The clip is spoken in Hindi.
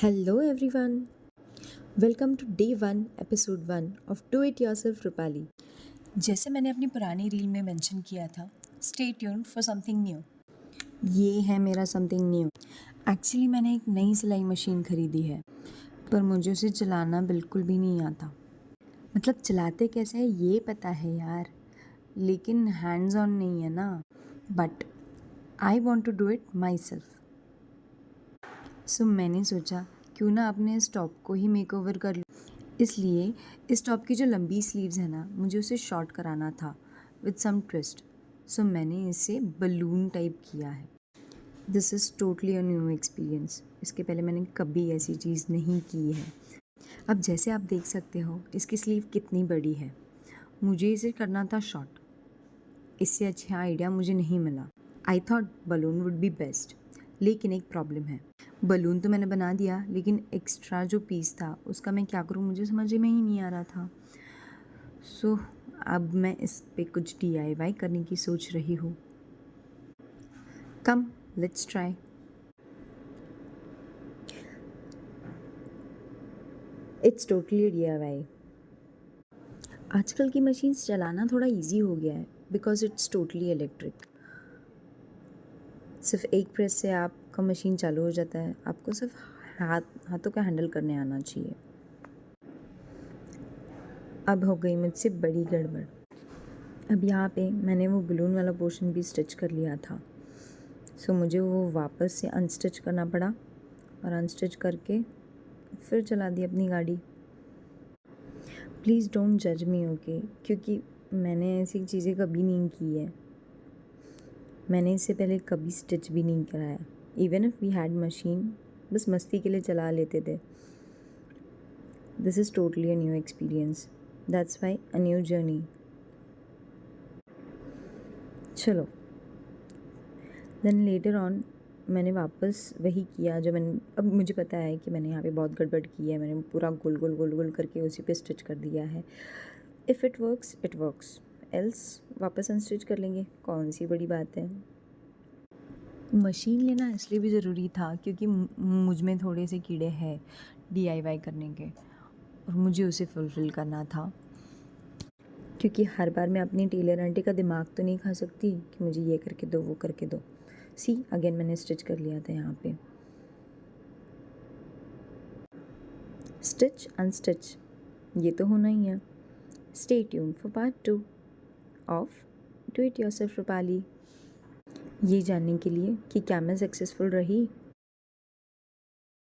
Hello everyone. Welcome to day 1 episode 1 of Do It Yourself Rupali. जैसे मैंने अपनी पुरानी रील में मेंशन किया था, stay tuned for something new. ये है मेरा समथिंग न्यू। एक्चुअली मैंने एक नई सिलाई मशीन खरीदी है, पर मुझे उसे चलाना बिल्कुल भी नहीं आता। मतलब चलाते कैसे है ये पता है यार, लेकिन हैंड्स ऑन नहीं है ना। But I want to do it myself. So मैंने सोचा क्यों ना अपने इस टॉप को ही मेकओवर कर लूँ। इसलिए इस टॉप की जो लंबी स्लीव्स है ना, मुझे उसे शॉर्ट कराना था विद सम ट्विस्ट। सो मैंने इसे बलून टाइप किया है। This is totally a new experience. इसके पहले मैंने कभी ऐसी चीज़ नहीं की है। अब जैसे आप देख सकते हो इसकी स्लीव कितनी बड़ी है। मुझे इसे करना था शॉर्ट। इससे अच्छा आइडिया मुझे नहीं मिला। I thought balloon would be best, लेकिन एक प्रॉब्लम है। बलून तो मैंने बना दिया, लेकिन एक्स्ट्रा जो पीस था उसका मैं क्या करूँ, मुझे समझ में ही नहीं आ रहा था। सो अब मैं इस पे कुछ DIY करने की सोच रही हूँ। Come let's try. It's totally DIY। आजकल की मशीन्स चलाना थोड़ा इजी हो गया है बिकॉज इट्स टोटली इलेक्ट्रिक। सिर्फ एक प्रेस से आपका मशीन चालू हो जाता है। आपको सिर्फ हाथों का हैंडल करने आना चाहिए। अब हो गई मुझसे बड़ी गड़बड़। अब यहाँ पे मैंने वो बलून वाला पोर्शन भी स्टिच कर लिया था। सो मुझे वो वापस से अनस्टिच करना पड़ा और अनस्टिच करके फिर चला दी अपनी गाड़ी। प्लीज़ डोंट जज मी ओके, क्योंकि मैंने ऐसी चीज़ें कभी नहीं की है। मैंने इससे पहले कभी स्टिच भी नहीं कराया। Even if we had machine, बस मस्ती के लिए चला लेते थे। This is totally a new experience, that's why a new journey. चलो देन लेटर ऑन मैंने वापस वही किया जो मैंने, अब मुझे पता है कि मैंने यहाँ पे बहुत गड़बड़ की है। मैंने पूरा गोल गोल गोल गोल करके उसी पे स्टिच कर दिया है। इफ़ इट वर्क्स, एल्स वापस अनस्टिच कर लेंगे, कौन सी बड़ी बात है। मशीन लेना इसलिए भी ज़रूरी था क्योंकि मुझ में थोड़े से कीड़े हैं DIY करने के, और मुझे उसे फुलफ़िल करना था। क्योंकि हर बार मैं अपनी टेलर आंटी का दिमाग तो नहीं खा सकती कि मुझे ये करके दो वो करके दो। सी अगेन मैंने स्टिच कर लिया था यहाँ पे। स्टिच अनस्टिच ये तो होना ही है। Stay tuned for part 2 of do it yourself Rupali. ये जानने के लिए कि क्या मैं सक्सेसफुल रही